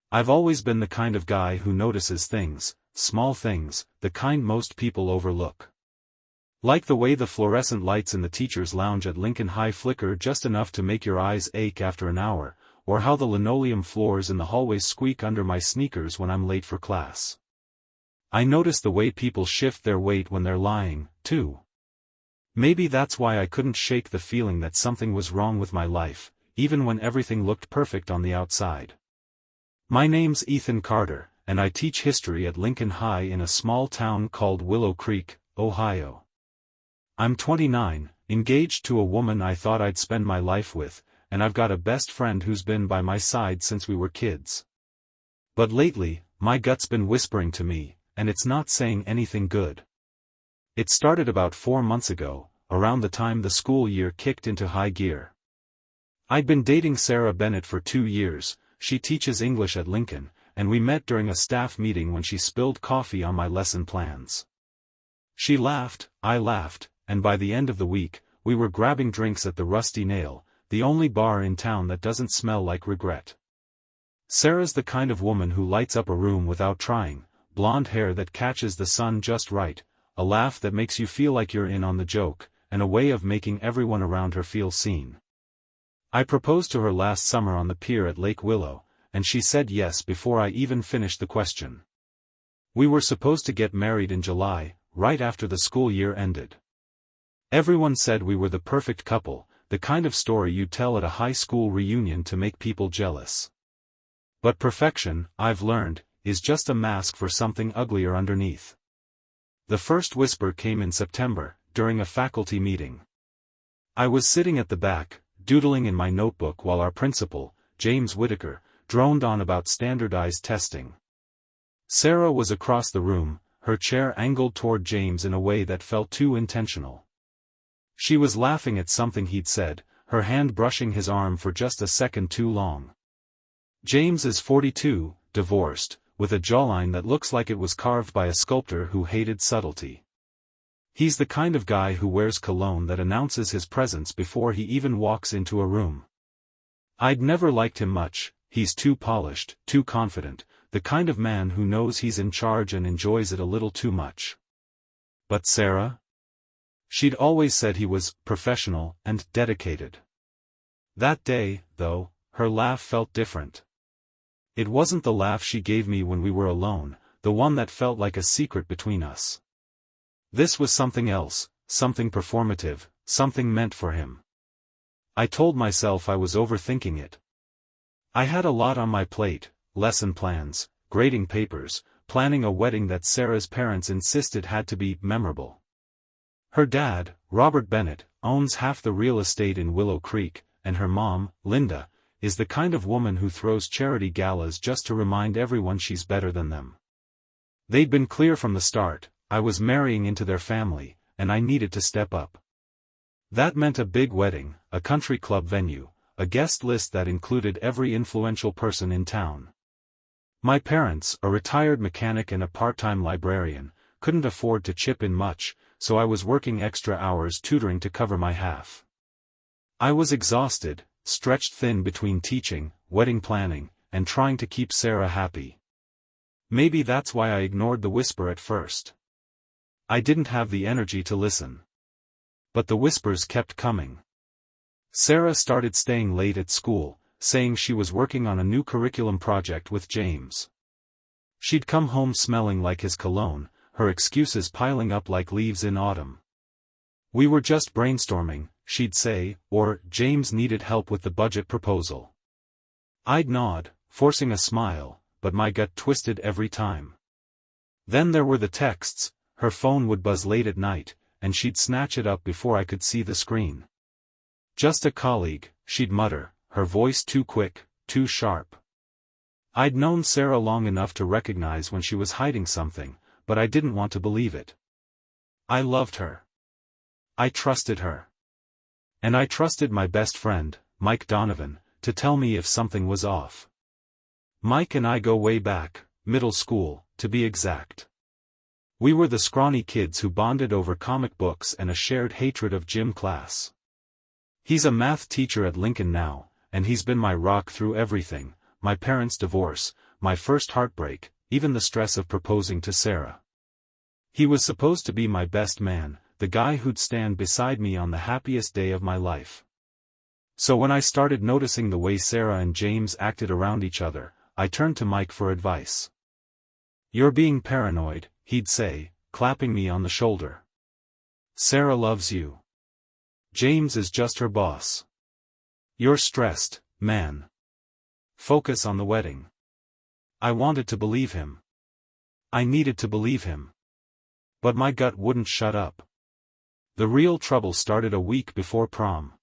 I've always been the kind of guy who notices things, small things, the kind most people overlook. Like the way the fluorescent lights in the teacher's lounge at Lincoln High flicker just enough to make your eyes ache after an hour, or how the linoleum floors in the hallways squeak under my sneakers when I'm late for class. I notice the way people shift their weight when they're lying, too. Maybe that's why I couldn't shake the feeling that something was wrong with my life, even when everything looked perfect on the outside. My name's Ethan Carter, and I teach history at Lincoln High in a small town called Willow Creek, Ohio. I'm 29, engaged to a woman I thought I'd spend my life with, and I've got a best friend who's been by my side since we were kids. But lately, my gut's been whispering to me, and it's not saying anything good. It started about 4 months ago, around the time the school year kicked into high gear. I'd been dating Sarah Bennett for 2 years. She teaches English at Lincoln, and we met during a staff meeting when she spilled coffee on my lesson plans. She laughed, I laughed, and by the end of the week, we were grabbing drinks at the Rusty Nail, the only bar in town that doesn't smell like regret. Sarah's the kind of woman who lights up a room without trying, blonde hair that catches the sun just right, a laugh that makes you feel like you're in on the joke, and a way of making everyone around her feel seen. I proposed to her last summer on the pier at Lake Willow, and she said yes before I even finished the question. We were supposed to get married in July, right after the school year ended. Everyone said we were the perfect couple, the kind of story you'd tell at a high school reunion to make people jealous. But perfection, I've learned, is just a mask for something uglier underneath. The first whisper came in September, during a faculty meeting. I was sitting at the back, doodling in my notebook while our principal, James Whitaker, droned on about standardized testing. Sarah was across the room, her chair angled toward James in a way that felt too intentional. She was laughing at something he'd said, her hand brushing his arm for just a second too long. James is 42, divorced, with a jawline that looks like it was carved by a sculptor who hated subtlety. He's the kind of guy who wears cologne that announces his presence before he even walks into a room. I'd never liked him much. He's too polished, too confident, the kind of man who knows he's in charge and enjoys it a little too much. But Sarah? She'd always said he was professional and dedicated. That day, though, her laugh felt different. It wasn't the laugh she gave me when we were alone, the one that felt like a secret between us. This was something else, something performative, something meant for him. I told myself I was overthinking it. I had a lot on my plate, lesson plans, grading papers, planning a wedding that Sarah's parents insisted had to be memorable. Her dad, Robert Bennett, owns half the real estate in Willow Creek, and her mom, Linda, is the kind of woman who throws charity galas just to remind everyone she's better than them. They'd been clear from the start, I was marrying into their family, and I needed to step up. That meant a big wedding, a country club venue, a guest list that included every influential person in town. My parents, a retired mechanic and a part-time librarian, couldn't afford to chip in much, so I was working extra hours tutoring to cover my half. I was exhausted, stretched thin between teaching, wedding planning, and trying to keep Sarah happy. Maybe that's why I ignored the whisper at first. I didn't have the energy to listen. But the whispers kept coming. Sarah started staying late at school, saying she was working on a new curriculum project with James. She'd come home smelling like his cologne, her excuses piling up like leaves in autumn. We were just brainstorming, she'd say, or James needed help with the budget proposal. I'd nod, forcing a smile, but my gut twisted every time. Then there were the texts. Her phone would buzz late at night, and she'd snatch it up before I could see the screen. Just a colleague, she'd mutter, her voice too quick, too sharp. I'd known Sarah long enough to recognize when she was hiding something, but I didn't want to believe it. I loved her. I trusted her. And I trusted my best friend, Mike Donovan, to tell me if something was off. Mike and I go way back, middle school, to be exact. We were the scrawny kids who bonded over comic books and a shared hatred of gym class. He's a math teacher at Lincoln now, and he's been my rock through everything, my parents' divorce, my first heartbreak, even the stress of proposing to Sarah. He was supposed to be my best man, the guy who'd stand beside me on the happiest day of my life. So when I started noticing the way Sarah and James acted around each other, I turned to Mike for advice. "You're being paranoid," he'd say, clapping me on the shoulder. "Sarah loves you. James is just her boss. You're stressed, man. Focus on the wedding." I wanted to believe him. I needed to believe him. But my gut wouldn't shut up. The real trouble started a week before prom.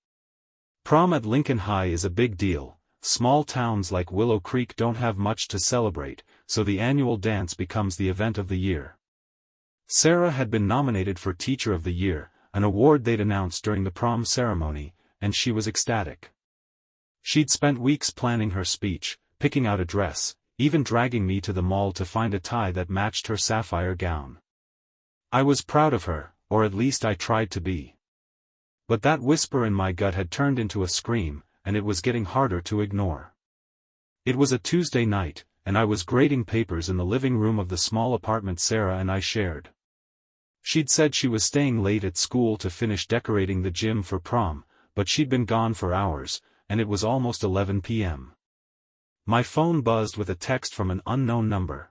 Prom at Lincoln High is a big deal. Small towns like Willow Creek don't have much to celebrate, so the annual dance becomes the event of the year. Sarah had been nominated for Teacher of the Year, an award they'd announced during the prom ceremony, and she was ecstatic. She'd spent weeks planning her speech, picking out a dress, even dragging me to the mall to find a tie that matched her sapphire gown. I was proud of her, or at least I tried to be. But that whisper in my gut had turned into a scream, and it was getting harder to ignore. It was a Tuesday night, and I was grading papers in the living room of the small apartment Sarah and I shared. She'd said she was staying late at school to finish decorating the gym for prom, but she'd been gone for hours, and it was almost 11 p.m. My phone buzzed with a text from an unknown number.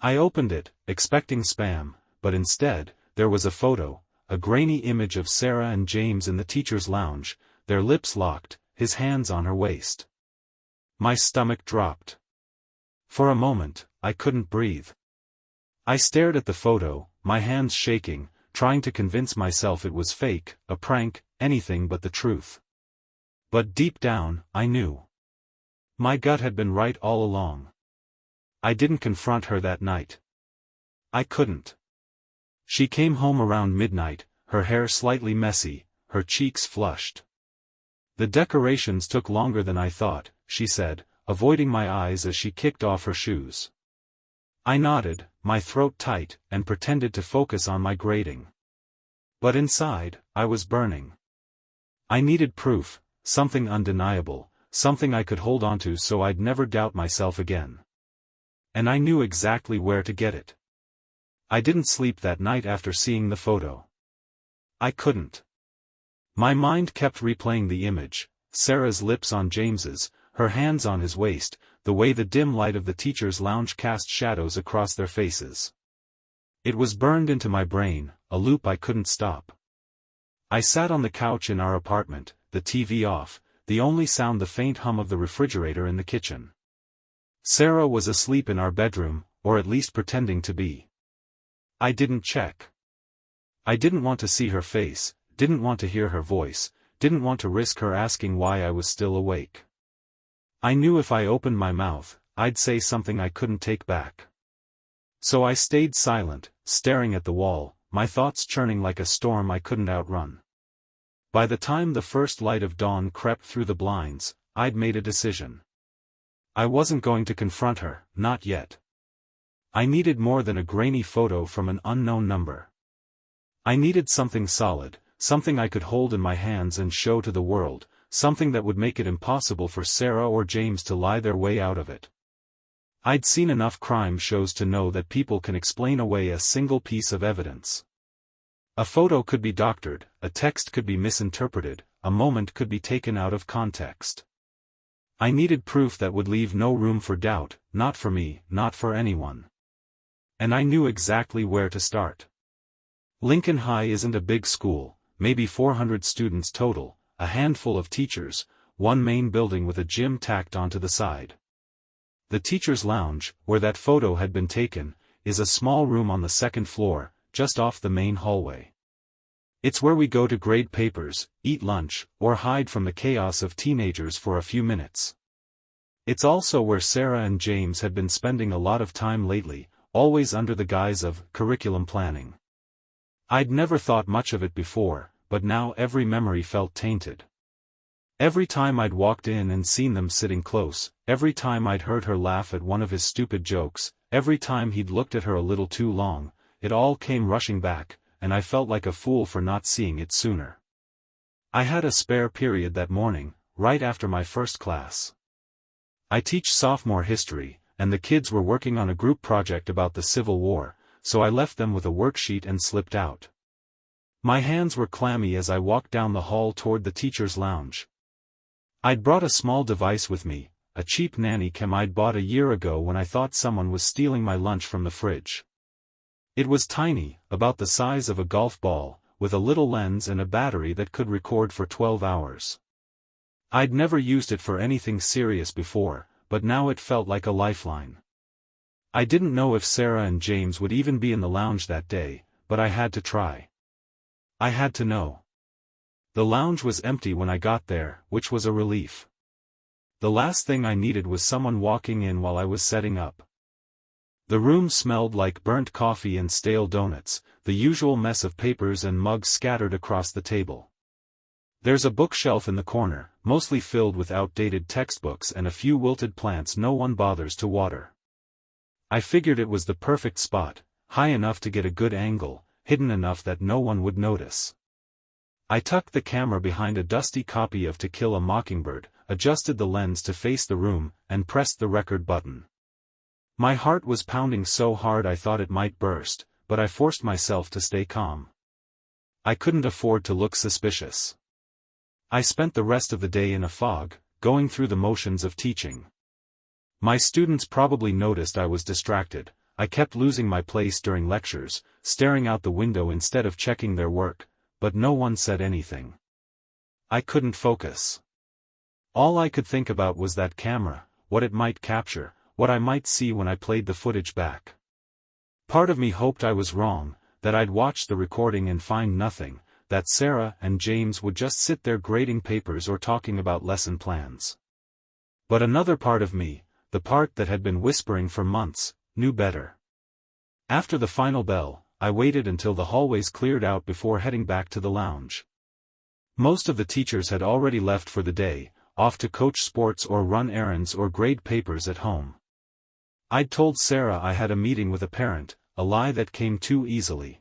I opened it, expecting spam, but instead, there was a photo, a grainy image of Sarah and James in the teacher's lounge, their lips locked, his hands on her waist. My stomach dropped. For a moment, I couldn't breathe. I stared at the photo, my hands shaking, trying to convince myself it was fake, a prank, anything but the truth. But deep down, I knew. My gut had been right all along. I didn't confront her that night. I couldn't. She came home around midnight, her hair slightly messy, her cheeks flushed. "The decorations took longer than I thought," she said, avoiding my eyes as she kicked off her shoes. I nodded, my throat tight, and pretended to focus on my grading. But inside, I was burning. I needed proof, something undeniable, something I could hold onto so I'd never doubt myself again. And I knew exactly where to get it. I didn't sleep that night after seeing the photo. I couldn't. My mind kept replaying the image, Sarah's lips on James's, her hands on his waist, the way the dim light of the teacher's lounge cast shadows across their faces. It was burned into my brain, a loop I couldn't stop. I sat on the couch in our apartment, the TV off, the only sound the faint hum of the refrigerator in the kitchen. Sarah was asleep in our bedroom, or at least pretending to be. I didn't check. I didn't want to see her face, didn't want to hear her voice, didn't want to risk her asking why I was still awake. I knew if I opened my mouth, I'd say something I couldn't take back. So I stayed silent, staring at the wall, my thoughts churning like a storm I couldn't outrun. By the time the first light of dawn crept through the blinds, I'd made a decision. I wasn't going to confront her, not yet. I needed more than a grainy photo from an unknown number. I needed something solid, something I could hold in my hands and show to the world, something that would make it impossible for Sarah or James to lie their way out of it. I'd seen enough crime shows to know that people can explain away a single piece of evidence. A photo could be doctored, a text could be misinterpreted, a moment could be taken out of context. I needed proof that would leave no room for doubt, not for me, not for anyone. And I knew exactly where to start. Lincoln High isn't a big school, maybe 400 students total, a handful of teachers, one main building with a gym tacked onto the side. The teacher's lounge, where that photo had been taken, is a small room on the second floor, just off the main hallway. It's where we go to grade papers, eat lunch, or hide from the chaos of teenagers for a few minutes. It's also where Sarah and James had been spending a lot of time lately, always under the guise of curriculum planning. I'd never thought much of it before, but now every memory felt tainted. Every time I'd walked in and seen them sitting close, every time I'd heard her laugh at one of his stupid jokes, every time he'd looked at her a little too long, it all came rushing back, and I felt like a fool for not seeing it sooner. I had a spare period that morning, right after my first class. I teach sophomore history, and the kids were working on a group project about the Civil War, so I left them with a worksheet and slipped out. My hands were clammy as I walked down the hall toward the teacher's lounge. I'd brought a small device with me, a cheap nanny cam I'd bought a year ago when I thought someone was stealing my lunch from the fridge. It was tiny, about the size of a golf ball, with a little lens and a battery that could record for 12 hours. I'd never used it for anything serious before, but now it felt like a lifeline. I didn't know if Sarah and James would even be in the lounge that day, but I had to try. I had to know. The lounge was empty when I got there, which was a relief. The last thing I needed was someone walking in while I was setting up. The room smelled like burnt coffee and stale donuts, the usual mess of papers and mugs scattered across the table. There's a bookshelf in the corner, mostly filled with outdated textbooks and a few wilted plants no one bothers to water. I figured it was the perfect spot, high enough to get a good angle, hidden enough that no one would notice. I tucked the camera behind a dusty copy of To Kill a Mockingbird, adjusted the lens to face the room, and pressed the record button. My heart was pounding so hard I thought it might burst, but I forced myself to stay calm. I couldn't afford to look suspicious. I spent the rest of the day in a fog, going through the motions of teaching. My students probably noticed I was distracted. I kept losing my place during lectures, staring out the window instead of checking their work, but no one said anything. I couldn't focus. All I could think about was that camera, what it might capture, what I might see when I played the footage back. Part of me hoped I was wrong, that I'd watch the recording and find nothing, that Sarah and James would just sit there grading papers or talking about lesson plans. But another part of me, the part that had been whispering for months, knew better. After the final bell, I waited until the hallways cleared out before heading back to the lounge. Most of the teachers had already left for the day, off to coach sports or run errands or grade papers at home. I'd told Sarah I had a meeting with a parent, a lie that came too easily.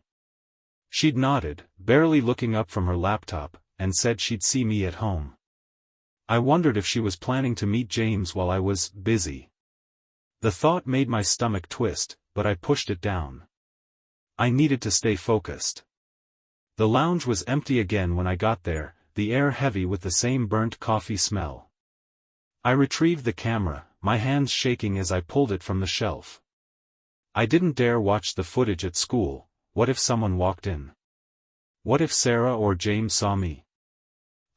She'd nodded, barely looking up from her laptop, and said she'd see me at home. I wondered if she was planning to meet James while I was busy. The thought made my stomach twist, but I pushed it down. I needed to stay focused. The lounge was empty again when I got there, the air heavy with the same burnt coffee smell. I retrieved the camera, my hands shaking as I pulled it from the shelf. I didn't dare watch the footage at school. What if someone walked in? What if Sarah or James saw me?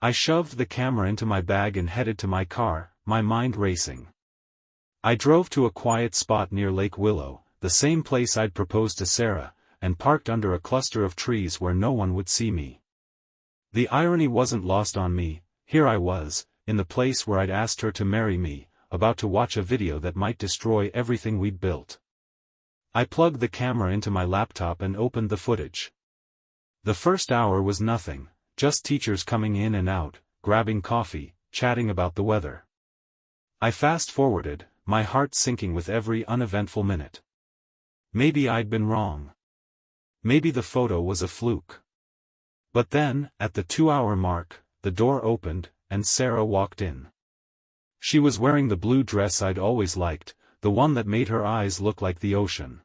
I shoved the camera into my bag and headed to my car, my mind racing. I drove to a quiet spot near Lake Willow, the same place I'd proposed to Sarah, and parked under a cluster of trees where no one would see me. The irony wasn't lost on me. Here I was, in the place where I'd asked her to marry me, about to watch a video that might destroy everything we'd built. I plugged the camera into my laptop and opened the footage. The first hour was nothing, just teachers coming in and out, grabbing coffee, chatting about the weather. I fast-forwarded, my heart sinking with every uneventful minute. Maybe I'd been wrong. Maybe the photo was a fluke. But then, at the 2-hour mark, the door opened, and Sarah walked in. She was wearing the blue dress I'd always liked, the one that made her eyes look like the ocean.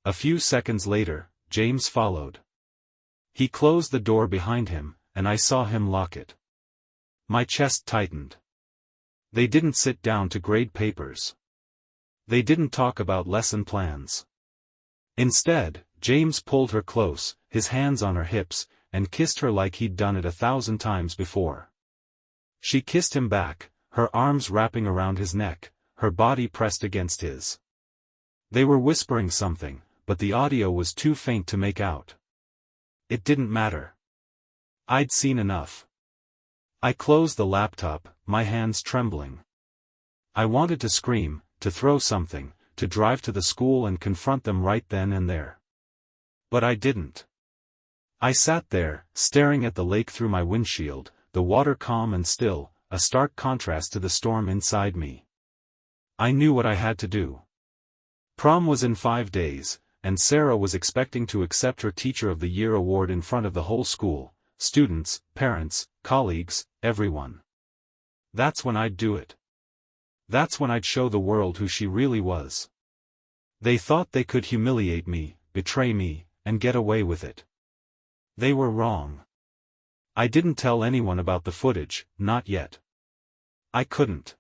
A few seconds later, James followed. He closed the door behind him, and I saw him lock it. My chest tightened. They didn't sit down to grade papers. They didn't talk about lesson plans. Instead, James pulled her close, his hands on her hips, and kissed her like he'd done it 1,000 times before. She kissed him back, her arms wrapping around his neck, her body pressed against his. They were whispering something, but the audio was too faint to make out. It didn't matter. I'd seen enough. I closed the laptop, my hands trembling. I wanted to scream, to throw something, to drive to the school and confront them right then and there. But I didn't. I sat there, staring at the lake through my windshield, the water calm and still, a stark contrast to the storm inside me. I knew what I had to do. Prom was in 5 days, and Sarah was expecting to accept her Teacher of the Year award in front of the whole school, students, parents, colleagues, everyone. That's when I'd do it. That's when I'd show the world who she really was. They thought they could humiliate me, betray me, and get away with it. They were wrong. I didn't tell anyone about the footage, not yet. I couldn't.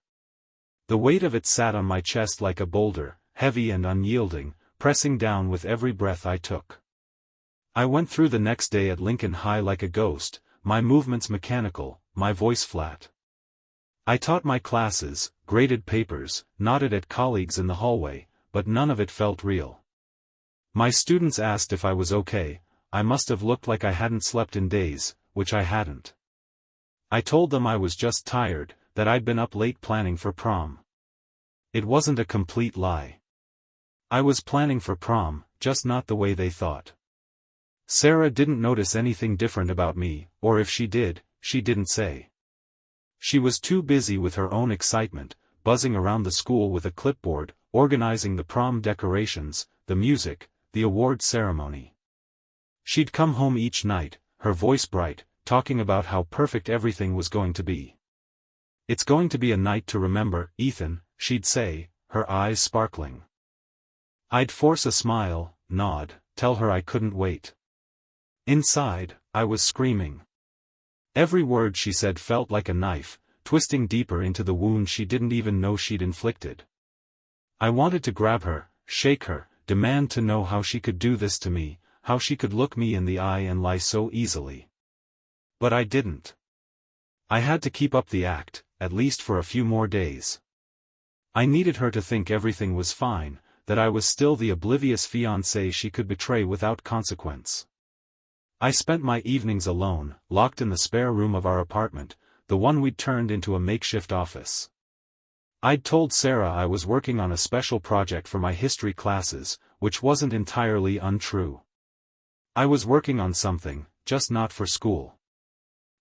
The weight of it sat on my chest like a boulder, heavy and unyielding, pressing down with every breath I took. I went through the next day at Lincoln High like a ghost, my movements mechanical, my voice flat. I taught my classes, graded papers, nodded at colleagues in the hallway, but none of it felt real. My students asked if I was okay. I must have looked like I hadn't slept in days, which I hadn't. I told them I was just tired, that I'd been up late planning for prom. It wasn't a complete lie. I was planning for prom, just not the way they thought. Sarah didn't notice anything different about me, or if she did, she didn't say. She was too busy with her own excitement, buzzing around the school with a clipboard, organizing the prom decorations, the music, the award ceremony. She'd come home each night, her voice bright, talking about how perfect everything was going to be. "It's going to be a night to remember, Ethan," she'd say, her eyes sparkling. I'd force a smile, nod, tell her I couldn't wait. Inside, I was screaming. Every word she said felt like a knife, twisting deeper into the wound she didn't even know she'd inflicted. I wanted to grab her, shake her, demand to know how she could do this to me, how she could look me in the eye and lie so easily. But I didn't. I had to keep up the act, at least for a few more days. I needed her to think everything was fine, that I was still the oblivious fiancé she could betray without consequence. I spent my evenings alone, locked in the spare room of our apartment, the one we'd turned into a makeshift office. I'd told Sarah I was working on a special project for my history classes, which wasn't entirely untrue. I was working on something, just not for school.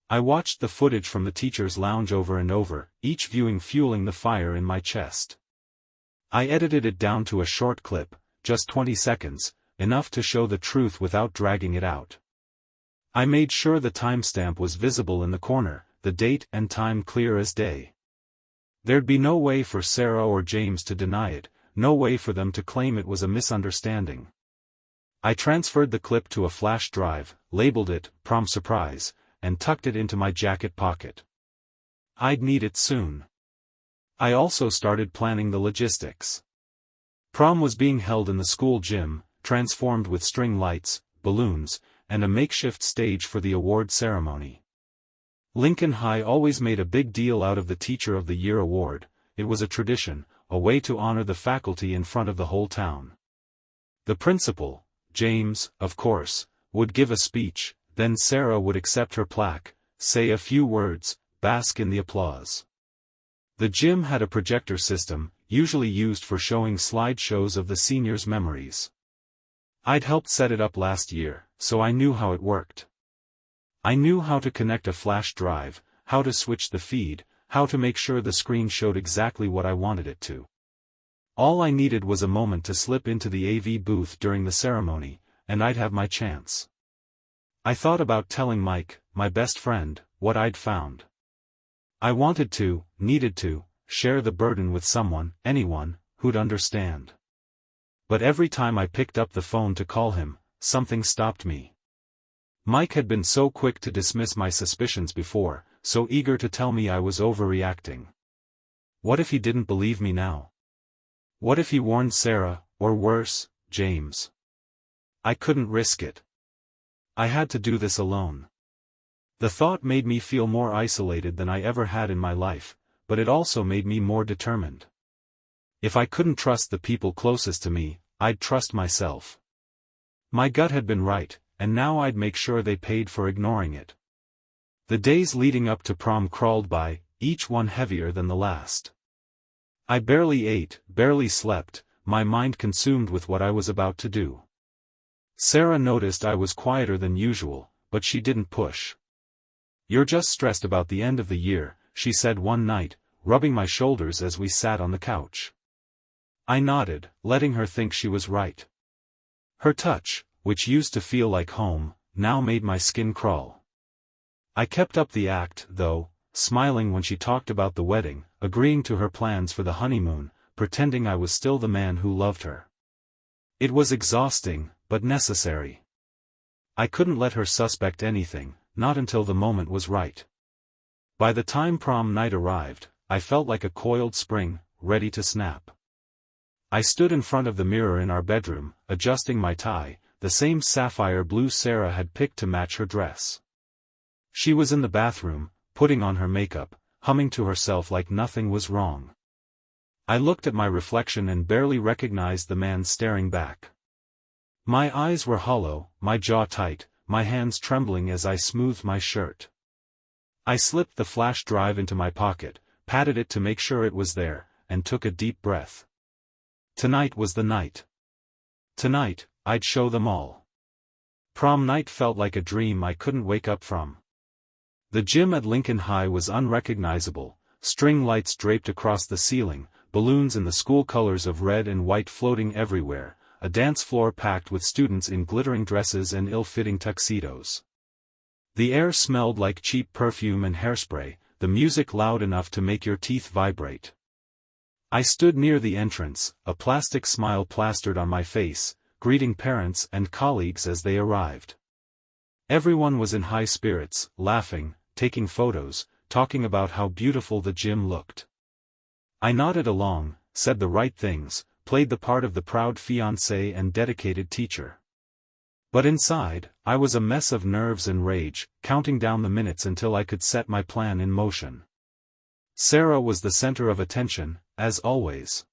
I watched the footage from the teacher's lounge over and over, each viewing fueling the fire in my chest. I edited it down to a short clip, just 20 seconds, enough to show the truth without dragging it out. I made sure the timestamp was visible in the corner, the date and time clear as day. There'd be no way for Sarah or James to deny it, no way for them to claim it was a misunderstanding. I transferred the clip to a flash drive, labeled it "Prom Surprise," and tucked it into my jacket pocket. I'd need it soon. I also started planning the logistics. Prom was being held in the school gym, transformed with string lights, balloons, and a makeshift stage for the award ceremony. Lincoln High always made a big deal out of the Teacher of the Year award. It was a tradition, a way to honor the faculty in front of the whole town. The principal, James, of course, would give a speech, then Sarah would accept her plaque, say a few words, bask in the applause. The gym had a projector system, usually used for showing slideshows of the seniors' memories. I'd helped set it up last year, so I knew how it worked. I knew how to connect a flash drive, how to switch the feed, how to make sure the screen showed exactly what I wanted it to. All I needed was a moment to slip into the AV booth during the ceremony, and I'd have my chance. I thought about telling Mike, my best friend, what I'd found. I wanted to, needed to, share the burden with someone, anyone, who'd understand. But every time I picked up the phone to call him, something stopped me. Mike had been so quick to dismiss my suspicions before, so eager to tell me I was overreacting. What if he didn't believe me now? What if he warned Sarah, or worse, James? I couldn't risk it. I had to do this alone. The thought made me feel more isolated than I ever had in my life, but it also made me more determined. If I couldn't trust the people closest to me, I'd trust myself. My gut had been right, and now I'd make sure they paid for ignoring it. The days leading up to prom crawled by, each one heavier than the last. I barely ate, barely slept, my mind consumed with what I was about to do. Sarah noticed I was quieter than usual, but she didn't push. "You're just stressed about the end of the year," she said one night, rubbing my shoulders as we sat on the couch. I nodded, letting her think she was right. Her touch, which used to feel like home, now made my skin crawl. I kept up the act, though, smiling when she talked about the wedding, agreeing to her plans for the honeymoon, pretending I was still the man who loved her. It was exhausting, but necessary. I couldn't let her suspect anything, not until the moment was right. By the time prom night arrived, I felt like a coiled spring, ready to snap. I stood in front of the mirror in our bedroom, adjusting my tie, the same sapphire blue Sarah had picked to match her dress. She was in the bathroom, putting on her makeup, humming to herself like nothing was wrong. I looked at my reflection and barely recognized the man staring back. My eyes were hollow, my jaw tight, my hands trembling as I smoothed my shirt. I slipped the flash drive into my pocket, patted it to make sure it was there, and took a deep breath. Tonight was the night. Tonight, I'd show them all. Prom night felt like a dream I couldn't wake up from. The gym at Lincoln High was unrecognizable, string lights draped across the ceiling, balloons in the school colors of red and white floating everywhere, a dance floor packed with students in glittering dresses and ill-fitting tuxedos. The air smelled like cheap perfume and hairspray, the music loud enough to make your teeth vibrate. I stood near the entrance, a plastic smile plastered on my face, greeting parents and colleagues as they arrived. Everyone was in high spirits, laughing, taking photos, talking about how beautiful the gym looked. I nodded along, said the right things, played the part of the proud fiancé and dedicated teacher. But inside, I was a mess of nerves and rage, counting down the minutes until I could set my plan in motion. Sarah was the center of attention, as always.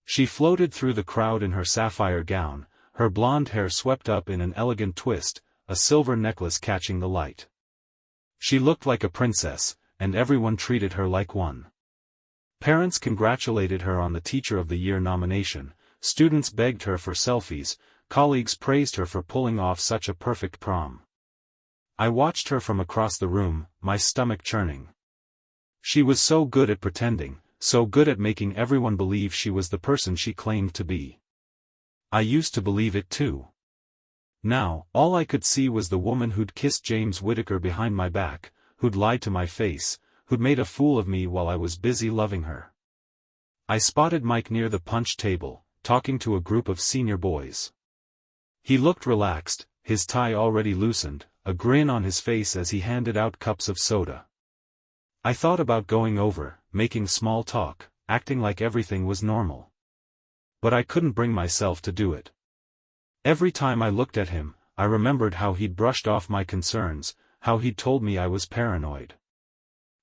She floated through the crowd in her sapphire gown, her blonde hair swept up in an elegant twist, a silver necklace catching the light. She looked like a princess, and everyone treated her like one. Parents congratulated her on the Teacher of the Year nomination, students begged her for selfies, colleagues praised her for pulling off such a perfect prom. I watched her from across the room, my stomach churning. She was so good at pretending, so good at making everyone believe she was the person she claimed to be. I used to believe it too. Now, all I could see was the woman who'd kissed James Whittaker behind my back, who'd lied to my face, who'd made a fool of me while I was busy loving her. I spotted Mike near the punch table, talking to a group of senior boys. He looked relaxed, his tie already loosened, a grin on his face as he handed out cups of soda. I thought about going over, making small talk, acting like everything was normal. But I couldn't bring myself to do it. Every time I looked at him, I remembered how he'd brushed off my concerns, how he'd told me I was paranoid.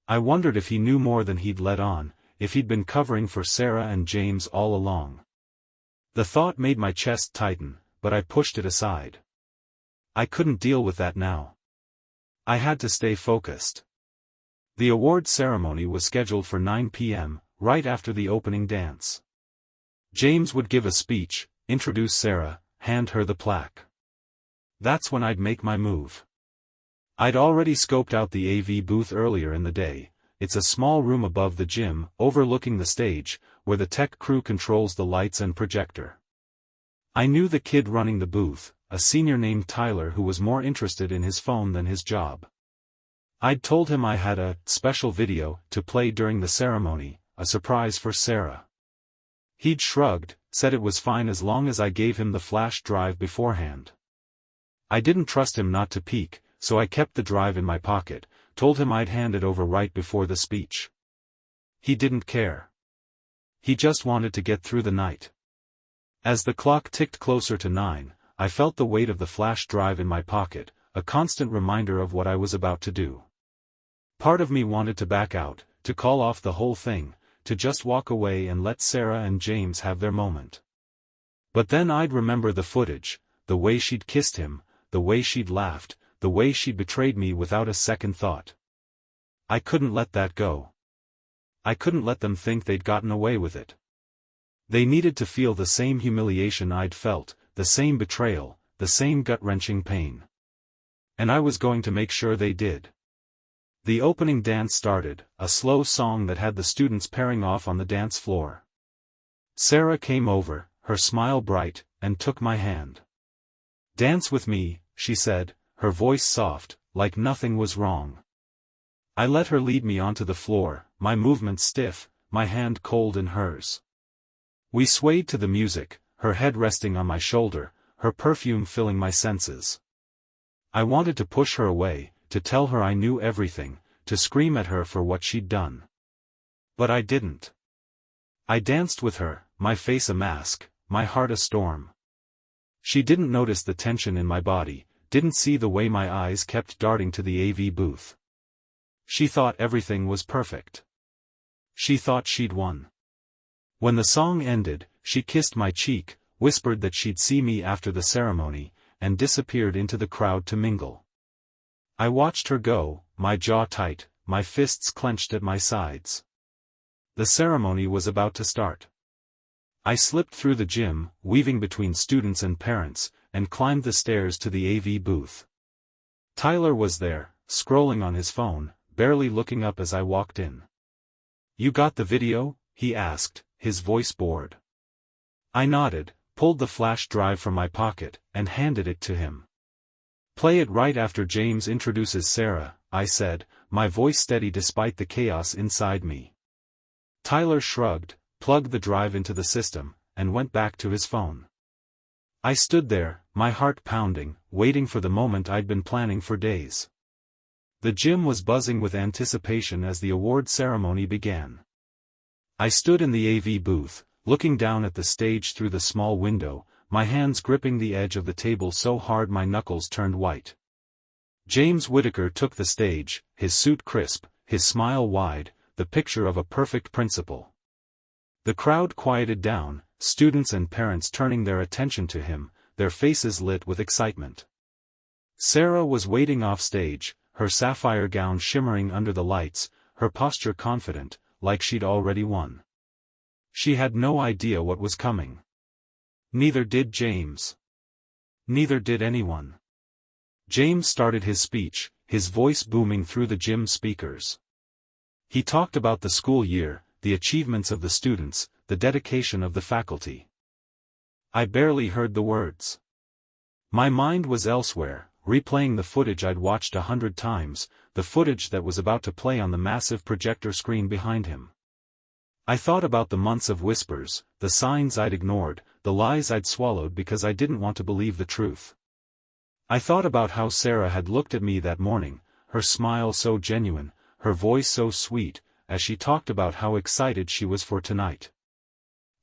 I wondered if he knew more than he'd let on, if he'd been covering for Sarah and James all along. The thought made my chest tighten, but I pushed it aside. I couldn't deal with that now. I had to stay focused. The award ceremony was scheduled for 9 p.m., right after the opening dance. James would give a speech, introduce Sarah, hand her the plaque. That's when I'd make my move. I'd already scoped out the AV booth earlier in the day. It's a small room above the gym, overlooking the stage, where the tech crew controls the lights and projector. I knew the kid running the booth, a senior named Tyler who was more interested in his phone than his job. I'd told him I had a special video to play during the ceremony, a surprise for Sarah. He'd shrugged, said it was fine as long as I gave him the flash drive beforehand. I didn't trust him not to peek, so I kept the drive in my pocket, told him I'd hand it over right before the speech. He didn't care. He just wanted to get through the night. As the clock ticked closer to 9, I felt the weight of the flash drive in my pocket, a constant reminder of what I was about to do. Part of me wanted to back out, to call off the whole thing, to just walk away and let Sarah and James have their moment. But then I'd remember the footage, the way she'd kissed him, the way she'd laughed, the way she'd betrayed me without a second thought. I couldn't let that go. I couldn't let them think they'd gotten away with it. They needed to feel the same humiliation I'd felt, the same betrayal, the same gut-wrenching pain. And I was going to make sure they did. The opening dance started, a slow song that had the students pairing off on the dance floor. Sarah came over, her smile bright, and took my hand. "Dance with me," she said, her voice soft, like nothing was wrong. I let her lead me onto the floor, my movements stiff, my hand cold in hers. We swayed to the music, her head resting on my shoulder, her perfume filling my senses. I wanted to push her away, to tell her I knew everything, to scream at her for what she'd done. But I didn't. I danced with her, my face a mask, my heart a storm. She didn't notice the tension in my body, didn't see the way my eyes kept darting to the AV booth. She thought everything was perfect. She thought she'd won. When the song ended, she kissed my cheek, whispered that she'd see me after the ceremony, and disappeared into the crowd to mingle. I watched her go, my jaw tight, my fists clenched at my sides. The ceremony was about to start. I slipped through the gym, weaving between students and parents, and climbed the stairs to the AV booth. Tyler was there, scrolling on his phone, barely looking up as I walked in. "You got the video?" he asked, his voice bored. I nodded, pulled the flash drive from my pocket, and handed it to him. "Play it right after James introduces Sarah," I said, my voice steady despite the chaos inside me. Tyler shrugged, plugged the drive into the system, and went back to his phone. I stood there, my heart pounding, waiting for the moment I'd been planning for days. The gym was buzzing with anticipation as the award ceremony began. I stood in the AV booth, looking down at the stage through the small window, my hands gripping the edge of the table so hard my knuckles turned white. James Whittaker took the stage, his suit crisp, his smile wide, the picture of a perfect principal. The crowd quieted down, students and parents turning their attention to him, their faces lit with excitement. Sarah was waiting off stage, her sapphire gown shimmering under the lights, her posture confident, like she'd already won. She had no idea what was coming. Neither did James. Neither did anyone. James started his speech, his voice booming through the gym speakers. He talked about the school year, the achievements of the students, the dedication of the faculty. I barely heard the words. My mind was elsewhere, replaying the footage I'd watched 100 times, the footage that was about to play on the massive projector screen behind him. I thought about the months of whispers, the signs I'd ignored, the lies I'd swallowed because I didn't want to believe the truth. I thought about how Sarah had looked at me that morning, her smile so genuine, her voice so sweet, as she talked about how excited she was for tonight.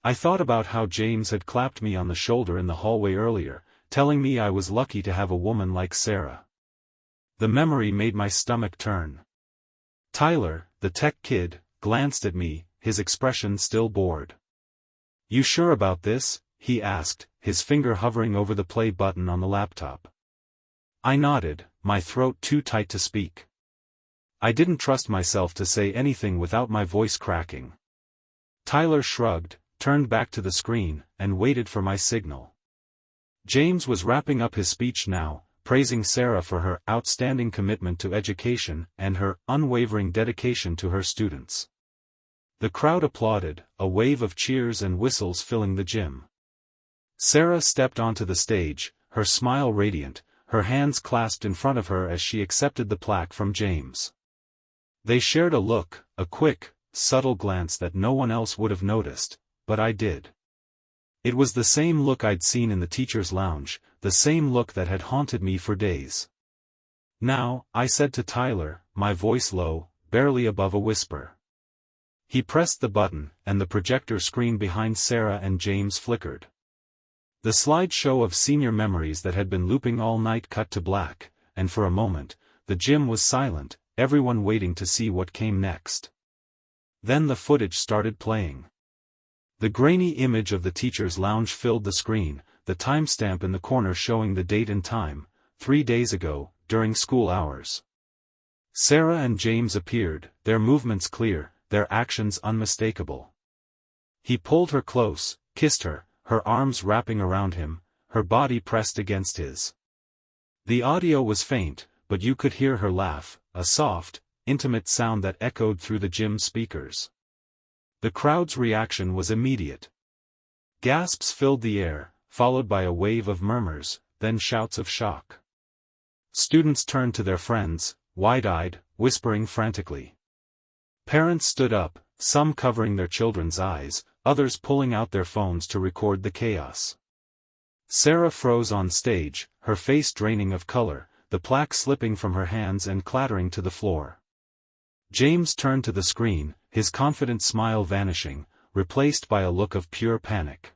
I thought about how James had clapped me on the shoulder in the hallway earlier, telling me I was lucky to have a woman like Sarah. The memory made my stomach turn. Tyler, the tech kid, glanced at me, his expression still bored. "You sure about this?" he asked, his finger hovering over the play button on the laptop. I nodded, my throat too tight to speak. I didn't trust myself to say anything without my voice cracking. Tyler shrugged, turned back to the screen, and waited for my signal. James was wrapping up his speech now, praising Sarah for her outstanding commitment to education and her unwavering dedication to her students. The crowd applauded, a wave of cheers and whistles filling the gym. Sarah stepped onto the stage, her smile radiant, her hands clasped in front of her as she accepted the plaque from James. They shared a look, a quick, subtle glance that no one else would have noticed, but I did. It was the same look I'd seen in the teacher's lounge, the same look that had haunted me for days. "Now," I said to Tyler, my voice low, barely above a whisper. He pressed the button, and the projector screen behind Sarah and James flickered. The slideshow of senior memories that had been looping all night cut to black, and for a moment, the gym was silent, everyone waiting to see what came next. Then the footage started playing. The grainy image of the teacher's lounge filled the screen, the timestamp in the corner showing the date and time, 3 days ago, during school hours. Sarah and James appeared, their movements clear, their actions unmistakable. He pulled her close, kissed her, her arms wrapping around him, her body pressed against his. The audio was faint, but you could hear her laugh, a soft, intimate sound that echoed through the gym speakers. The crowd's reaction was immediate. Gasps filled the air, followed by a wave of murmurs, then shouts of shock. Students turned to their friends, wide-eyed, whispering frantically. Parents stood up, some covering their children's eyes, others pulling out their phones to record the chaos. Sarah froze on stage, her face draining of color, the plaque slipping from her hands and clattering to the floor. James turned to the screen, his confident smile vanishing, replaced by a look of pure panic.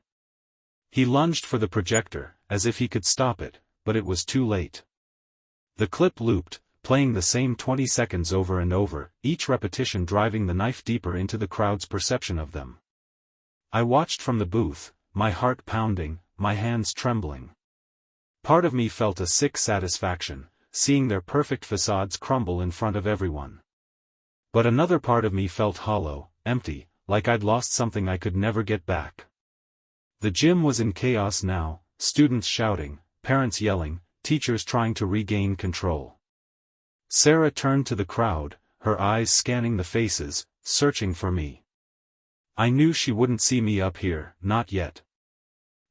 He lunged for the projector, as if he could stop it, but it was too late. The clip looped, playing the same 20 seconds over and over, each repetition driving the knife deeper into the crowd's perception of them. I watched from the booth, my heart pounding, my hands trembling. Part of me felt a sick satisfaction, seeing their perfect facades crumble in front of everyone. But another part of me felt hollow, empty, like I'd lost something I could never get back. The gym was in chaos now, students shouting, parents yelling, teachers trying to regain control. Sarah turned to the crowd, her eyes scanning the faces, searching for me. I knew she wouldn't see me up here, not yet.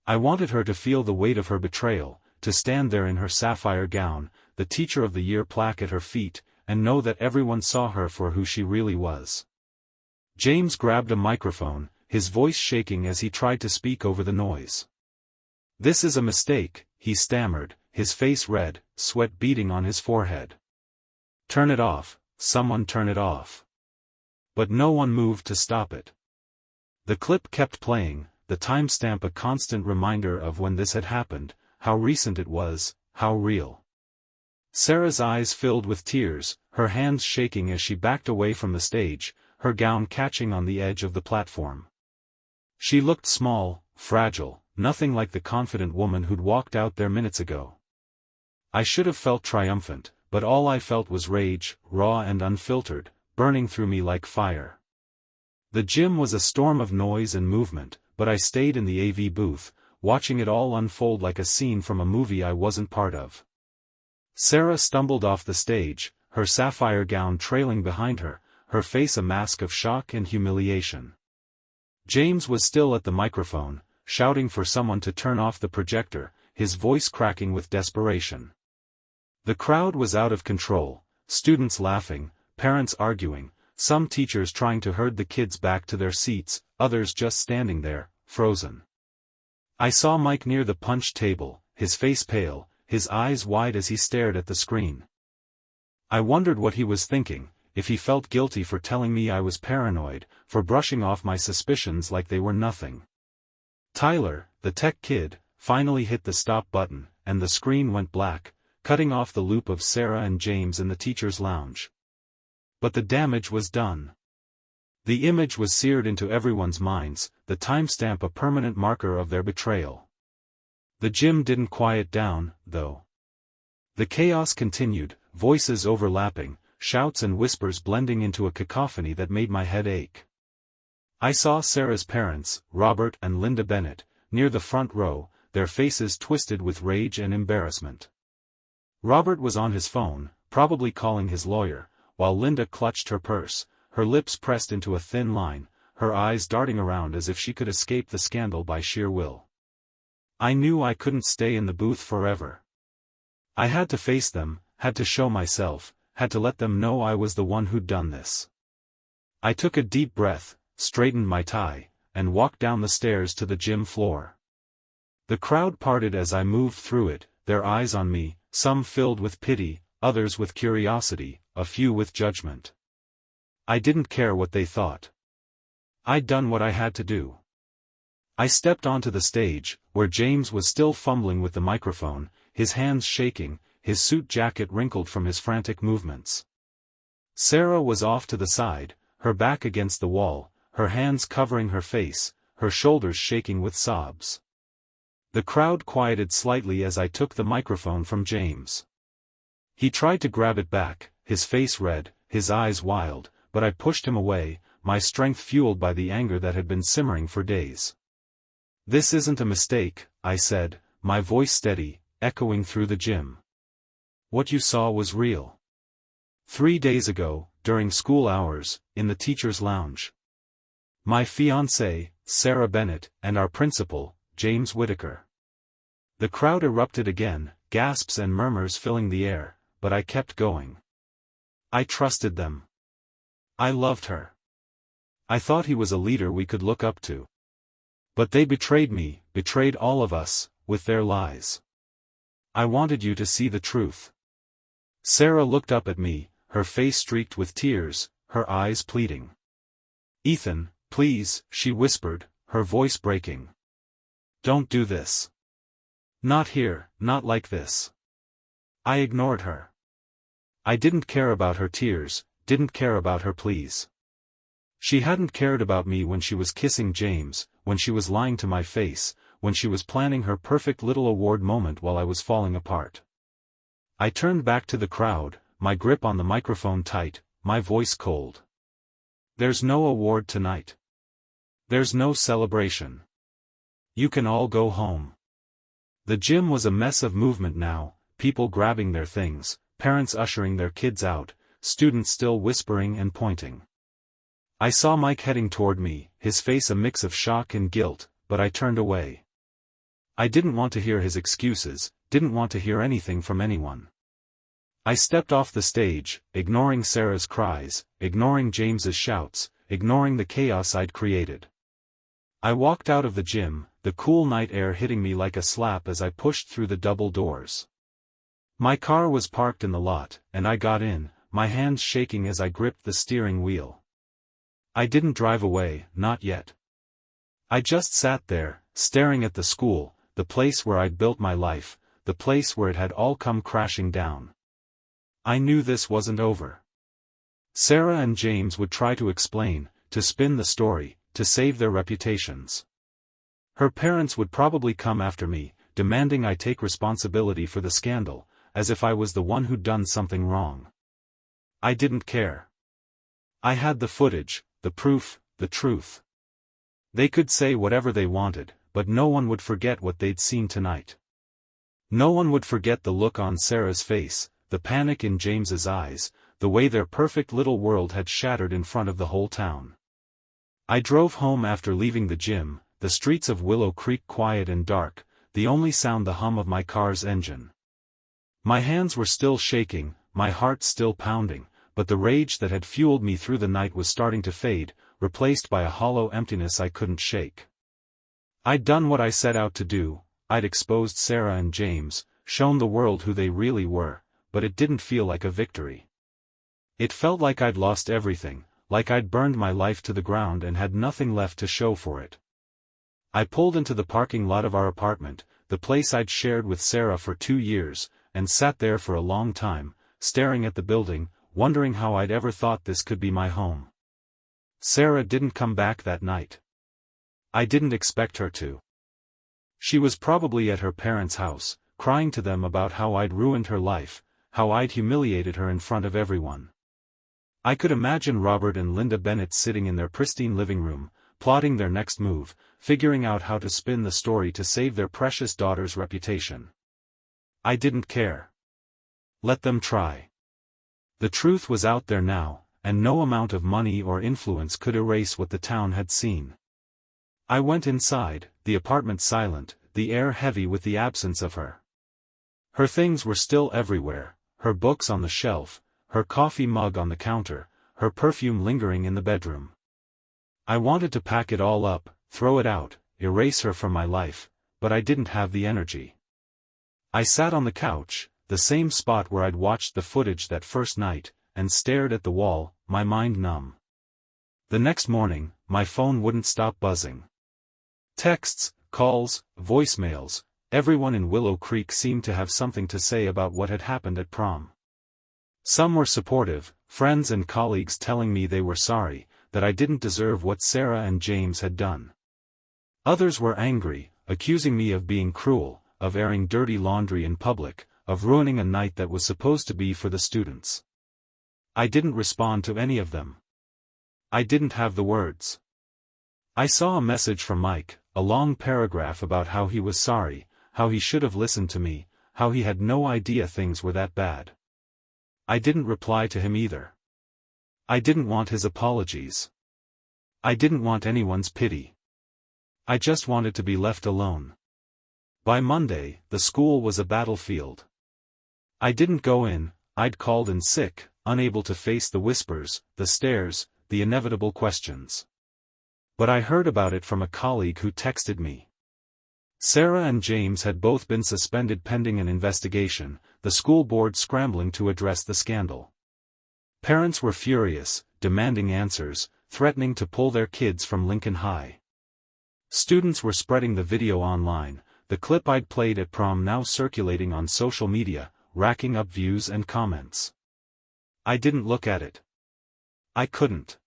I wanted her to feel the weight of her betrayal, to stand there in her sapphire gown, the Teacher of the Year plaque at her feet, and know that everyone saw her for who she really was. James grabbed a microphone, his voice shaking as he tried to speak over the noise. "This is a mistake," he stammered, his face red, sweat beading on his forehead. "Turn it off, someone turn it off." But no one moved to stop it. The clip kept playing, the timestamp a constant reminder of when this had happened, how recent it was, how real. Sarah's eyes filled with tears, her hands shaking as she backed away from the stage, her gown catching on the edge of the platform. She looked small, fragile, nothing like the confident woman who'd walked out there minutes ago. I should have felt triumphant, but all I felt was rage, raw and unfiltered, burning through me like fire. The gym was a storm of noise and movement, but I stayed in the AV booth, watching it all unfold like a scene from a movie I wasn't part of. Sarah stumbled off the stage, her sapphire gown trailing behind her, her face a mask of shock and humiliation. James was still at the microphone, shouting for someone to turn off the projector, his voice cracking with desperation. The crowd was out of control, students laughing, parents arguing, some teachers trying to herd the kids back to their seats, others just standing there, frozen. I saw Mike near the punch table, his face pale, his eyes wide as he stared at the screen. I wondered what he was thinking, if he felt guilty for telling me I was paranoid, for brushing off my suspicions like they were nothing. Tyler, the tech kid, finally hit the stop button, and the screen went black, cutting off the loop of Sarah and James in the teacher's lounge. But the damage was done. The image was seared into everyone's minds, the timestamp a permanent marker of their betrayal. The gym didn't quiet down, though. The chaos continued, voices overlapping, shouts and whispers blending into a cacophony that made my head ache. I saw Sarah's parents, Robert and Linda Bennett, near the front row, their faces twisted with rage and embarrassment. Robert was on his phone, probably calling his lawyer, while Linda clutched her purse, her lips pressed into a thin line, her eyes darting around as if she could escape the scandal by sheer will. I knew I couldn't stay in the booth forever. I had to face them, had to show myself, had to let them know I was the one who'd done this. I took a deep breath, straightened my tie, and walked down the stairs to the gym floor. The crowd parted as I moved through it, their eyes on me, some filled with pity, others with curiosity, a few with judgment. I didn't care what they thought. I'd done what I had to do. I stepped onto the stage, where James was still fumbling with the microphone, his hands shaking, his suit jacket wrinkled from his frantic movements. Sarah was off to the side, her back against the wall, her hands covering her face, her shoulders shaking with sobs. The crowd quieted slightly as I took the microphone from James. He tried to grab it back, his face red, his eyes wild, but I pushed him away, my strength fueled by the anger that had been simmering for days. "This isn't a mistake," I said, my voice steady, echoing through the gym. "What you saw was real. 3 days ago, during school hours, in the teacher's lounge. My fiancée, Sarah Bennett, and our principal, James Whitaker." The crowd erupted again, gasps and murmurs filling the air, but I kept going. I trusted them. I loved her. I thought he was a leader we could look up to. But they betrayed me, betrayed all of us, with their lies. I wanted you to see the truth. Sarah looked up at me, her face streaked with tears, her eyes pleading. Ethan, please, she whispered, her voice breaking. Don't do this. Not here, not like this. I ignored her. I didn't care about her tears, didn't care about her pleas. She hadn't cared about me when she was kissing James, when she was lying to my face, when she was planning her perfect little award moment while I was falling apart. I turned back to the crowd, my grip on the microphone tight, my voice cold. There's no award tonight. There's no celebration. You can all go home. The gym was a mess of movement now, people grabbing their things, parents ushering their kids out, students still whispering and pointing. I saw Mike heading toward me, his face a mix of shock and guilt, but I turned away. I didn't want to hear his excuses, didn't want to hear anything from anyone. I stepped off the stage, ignoring Sarah's cries, ignoring James's shouts, ignoring the chaos I'd created. I walked out of the gym, the cool night air hitting me like a slap as I pushed through the double doors. My car was parked in the lot, and I got in, my hands shaking as I gripped the steering wheel. I didn't drive away, not yet. I just sat there, staring at the school, the place where I'd built my life, the place where it had all come crashing down. I knew this wasn't over. Sarah and James would try to explain, to spin the story, to save their reputations. Her parents would probably come after me, demanding I take responsibility for the scandal, as if I was the one who'd done something wrong. I didn't care. I had the footage, the proof, the truth. They could say whatever they wanted, but no one would forget what they'd seen tonight. No one would forget the look on Sarah's face, the panic in James's eyes, the way their perfect little world had shattered in front of the whole town. I drove home after leaving the gym, the streets of Willow Creek quiet and dark, the only sound the hum of my car's engine. My hands were still shaking, my heart still pounding, but the rage that had fueled me through the night was starting to fade, replaced by a hollow emptiness I couldn't shake. I'd done what I set out to do, I'd exposed Sarah and James, shown the world who they really were, but it didn't feel like a victory. It felt like I'd lost everything, like I'd burned my life to the ground and had nothing left to show for it. I pulled into the parking lot of our apartment, the place I'd shared with Sarah for 2 years, and sat there for a long time, staring at the building, wondering how I'd ever thought this could be my home. Sarah didn't come back that night. I didn't expect her to. She was probably at her parents' house, crying to them about how I'd ruined her life, how I'd humiliated her in front of everyone. I could imagine Robert and Linda Bennett sitting in their pristine living room, plotting their next move, figuring out how to spin the story to save their precious daughter's reputation. I didn't care. Let them try. The truth was out there now, and no amount of money or influence could erase what the town had seen. I went inside, the apartment silent, the air heavy with the absence of her. Her things were still everywhere, her books on the shelf, her coffee mug on the counter, her perfume lingering in the bedroom. I wanted to pack it all up, throw it out, erase her from my life, but I didn't have the energy. I sat on the couch, the same spot where I'd watched the footage that first night, and stared at the wall, my mind numb. The next morning, my phone wouldn't stop buzzing. Texts, calls, voicemails, everyone in Willow Creek seemed to have something to say about what had happened at prom. Some were supportive, friends and colleagues telling me they were sorry, that I didn't deserve what Sarah and James had done. Others were angry, accusing me of being cruel, of airing dirty laundry in public, of ruining a night that was supposed to be for the students. I didn't respond to any of them. I didn't have the words. I saw a message from Mike, a long paragraph about how he was sorry, how he should have listened to me, how he had no idea things were that bad. I didn't reply to him either. I didn't want his apologies. I didn't want anyone's pity. I just wanted to be left alone. By Monday, the school was a battlefield. I didn't go in, I'd called in sick, unable to face the whispers, the stares, the inevitable questions. But I heard about it from a colleague who texted me. Sarah and James had both been suspended pending an investigation, the school board scrambling to address the scandal. Parents were furious, demanding answers, threatening to pull their kids from Lincoln High. Students were spreading the video online, the clip I'd played at prom now circulating on social media, racking up views and comments. I didn't look at it. I couldn't.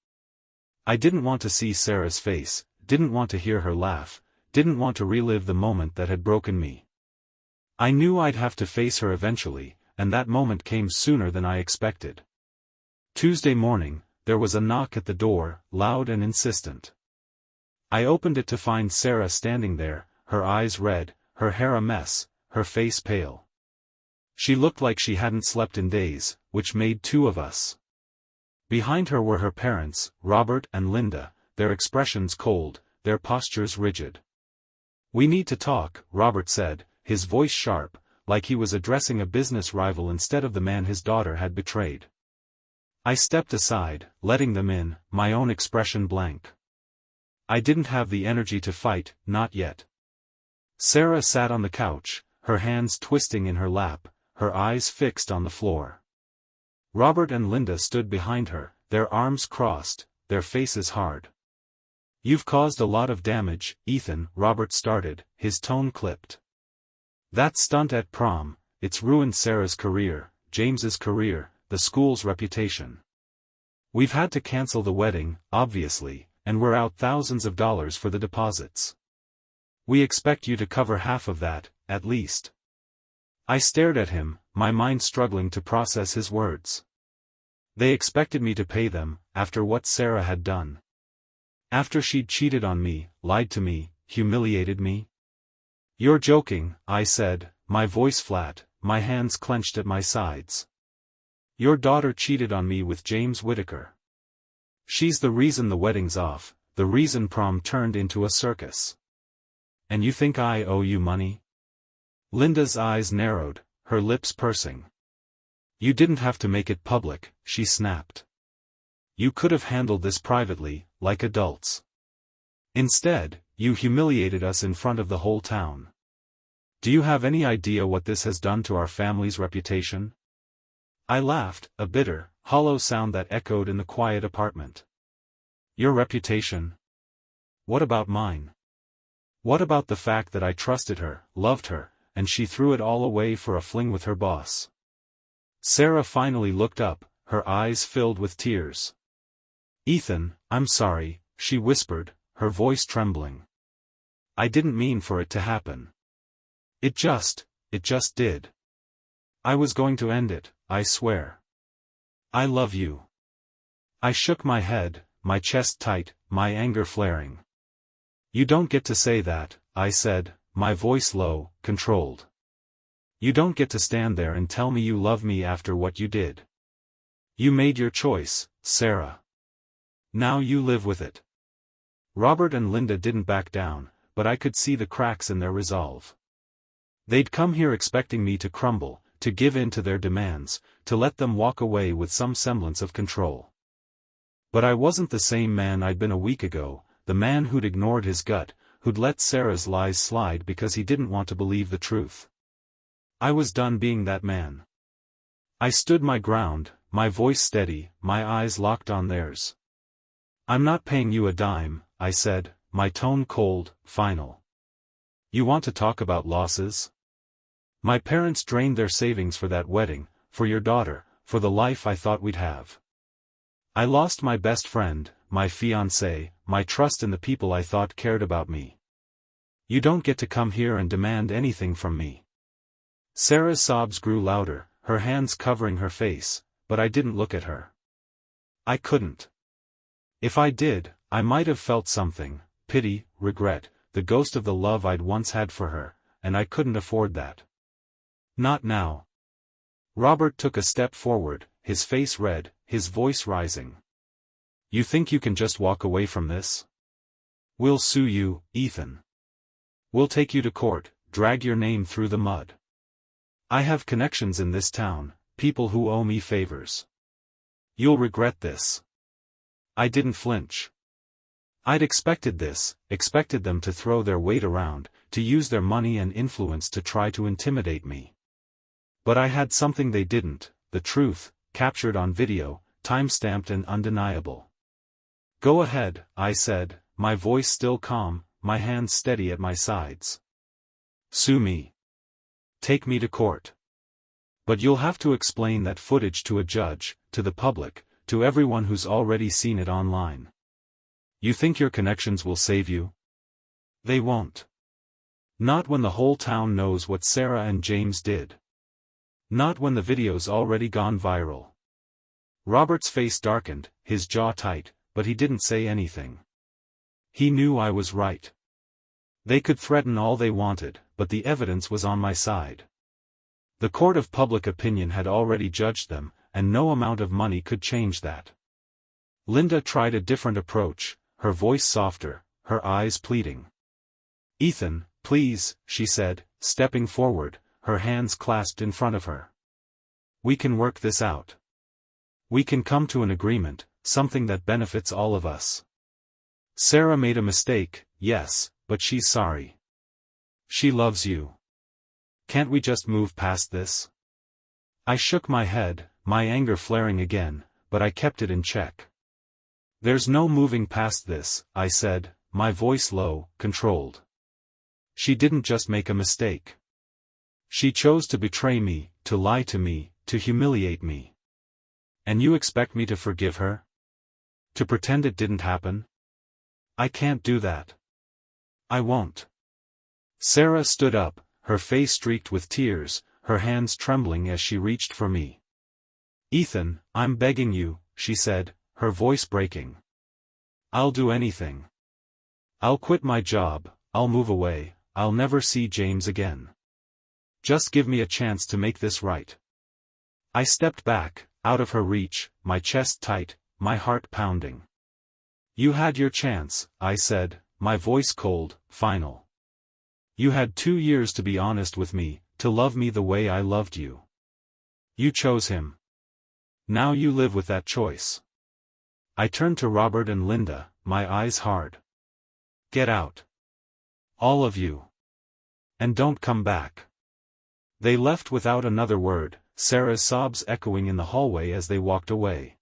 I didn't want to see Sarah's face, didn't want to hear her laugh, didn't want to relive the moment that had broken me. I knew I'd have to face her eventually, and that moment came sooner than I expected. Tuesday morning, there was a knock at the door, loud and insistent. I opened it to find Sarah standing there, her eyes red, her hair a mess, her face pale. She looked like she hadn't slept in days, which made two of us. Behind her were her parents, Robert and Linda, their expressions cold, their postures rigid. "We need to talk," Robert said, his voice sharp, like he was addressing a business rival instead of the man his daughter had betrayed. I stepped aside, letting them in, my own expression blank. I didn't have the energy to fight, not yet. Sarah sat on the couch, her hands twisting in her lap, her eyes fixed on the floor. Robert and Linda stood behind her, their arms crossed, their faces hard. "You've caused a lot of damage, Ethan," Robert started, his tone clipped. "That stunt at prom, it's ruined Sarah's career, James's career, the school's reputation. We've had to cancel the wedding, obviously, and we're out thousands of dollars for the deposits. We expect you to cover half of that, at least." I stared at him, my mind struggling to process his words. They expected me to pay them, after what Sarah had done. After she'd cheated on me, lied to me, humiliated me? "You're joking," I said, my voice flat, my hands clenched at my sides. "Your daughter cheated on me with James Whittaker. She's the reason the wedding's off, the reason prom turned into a circus. And you think I owe you money?" Linda's eyes narrowed, her lips pursing. "You didn't have to make it public," she snapped. "You could have handled this privately, like adults. Instead, you humiliated us in front of the whole town. Do you have any idea what this has done to our family's reputation?" I laughed, a bitter, hollow sound that echoed in the quiet apartment. "Your reputation? What about mine? What about the fact that I trusted her, loved her, and she threw it all away for a fling with her boss?" Sarah finally looked up, her eyes filled with tears. "Ethan, I'm sorry," she whispered, her voice trembling. "I didn't mean for it to happen. It just did. I was going to end it, I swear. I love you." I shook my head, my chest tight, my anger flaring. "You don't get to say that," I said, my voice low, controlled. "You don't get to stand there and tell me you love me after what you did. You made your choice, Sarah. Now you live with it." Robert and Linda didn't back down, but I could see the cracks in their resolve. They'd come here expecting me to crumble, to give in to their demands, to let them walk away with some semblance of control. But I wasn't the same man I'd been a week ago, the man who'd ignored his gut, who'd let Sarah's lies slide because he didn't want to believe the truth. I was done being that man. I stood my ground, my voice steady, my eyes locked on theirs. "I'm not paying you a dime," I said, my tone cold, final. "You want to talk about losses? My parents drained their savings for that wedding, for your daughter, for the life I thought we'd have. I lost my best friend, my fiancé, my trust in the people I thought cared about me. You don't get to come here and demand anything from me." Sarah's sobs grew louder, her hands covering her face, but I didn't look at her. I couldn't. If I did, I might have felt something, pity, regret, the ghost of the love I'd once had for her, and I couldn't afford that. Not now. Robert took a step forward, his face red, his voice rising. "You think you can just walk away from this? We'll sue you, Ethan. We'll take you to court, drag your name through the mud. I have connections in this town, people who owe me favors. You'll regret this. I didn't flinch. I'd expected this, expected them to throw their weight around, to use their money and influence to try to intimidate me. But I had something they didn't, the truth, captured on video, time-stamped and undeniable. Go ahead, I said, my voice still calm, my hands steady at my sides. Sue me. Take me to court. But you'll have to explain that footage to a judge, to the public, to everyone who's already seen it online. You think your connections will save you? They won't. Not when the whole town knows what Sarah and James did. Not when the video's already gone viral. Robert's face darkened, his jaw tight, but he didn't say anything. He knew I was right. They could threaten all they wanted, but the evidence was on my side. The court of public opinion had already judged them, and no amount of money could change that. Linda tried a different approach, her voice softer, her eyes pleading. Ethan, please, she said, stepping forward, her hands clasped in front of her. We can work this out. We can come to an agreement, something that benefits all of us. Sarah made a mistake, yes, but she's sorry. She loves you. Can't we just move past this? I shook my head, my anger flaring again, but I kept it in check. There's no moving past this, I said, my voice low, controlled. She didn't just make a mistake. She chose to betray me, to lie to me, to humiliate me. And you expect me to forgive her? To pretend it didn't happen? I can't do that. I won't. Sarah stood up, her face streaked with tears, her hands trembling as she reached for me. Ethan, I'm begging you, she said, her voice breaking. I'll do anything. I'll quit my job, I'll move away, I'll never see James again. Just give me a chance to make this right. I stepped back, out of her reach, my chest tight, my heart pounding. You had your chance, I said, my voice cold, final. You had 2 years to be honest with me, to love me the way I loved you. You chose him. Now you live with that choice. I turned to Robert and Linda, my eyes hard. Get out. All of you. And don't come back. They left without another word, Sarah's sobs echoing in the hallway as they walked away.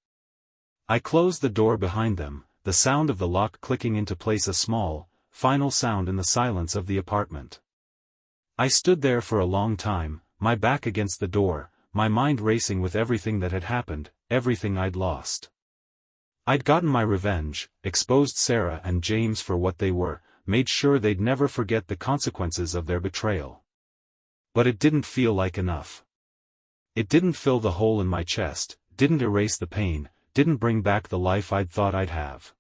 I closed the door behind them, the sound of the lock clicking into place, a small, final sound in the silence of the apartment. I stood there for a long time, my back against the door, my mind racing with everything that had happened, everything I'd lost. I'd gotten my revenge, exposed Sarah and James for what they were, made sure they'd never forget the consequences of their betrayal. But it didn't feel like enough. It didn't fill the hole in my chest, didn't erase the pain, didn't bring back the life I'd thought I'd have.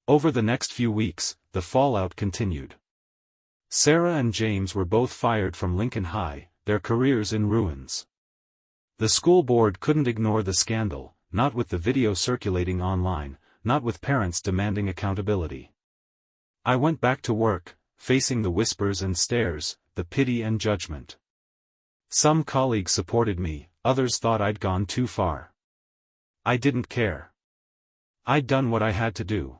Over the next few weeks, the fallout continued. Sarah and James were both fired from Lincoln High, their careers in ruins. The school board couldn't ignore the scandal, not with the video circulating online, not with parents demanding accountability. I went back to work, facing the whispers and stares, the pity and judgment. Some colleagues supported me, others thought I'd gone too far. I didn't care. I'd done what I had to do.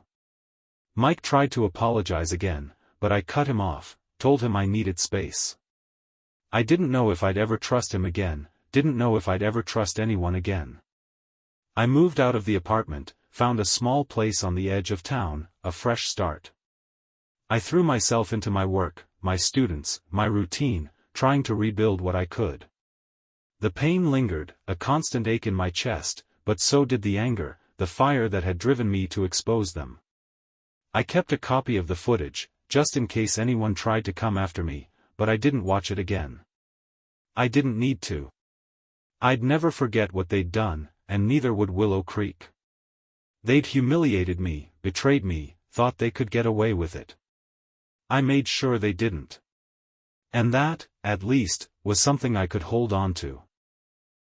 Mike tried to apologize again, but I cut him off, told him I needed space. I didn't know if I'd ever trust him again, didn't know if I'd ever trust anyone again. I moved out of the apartment, found a small place on the edge of town, a fresh start. I threw myself into my work, my students, my routine, trying to rebuild what I could. The pain lingered, a constant ache in my chest, but so did the anger, the fire that had driven me to expose them. I kept a copy of the footage, just in case anyone tried to come after me, but I didn't watch it again. I didn't need to. I'd never forget what they'd done, and neither would Willow Creek. They'd humiliated me, betrayed me, thought they could get away with it. I made sure they didn't. And that, at least, was something I could hold on to.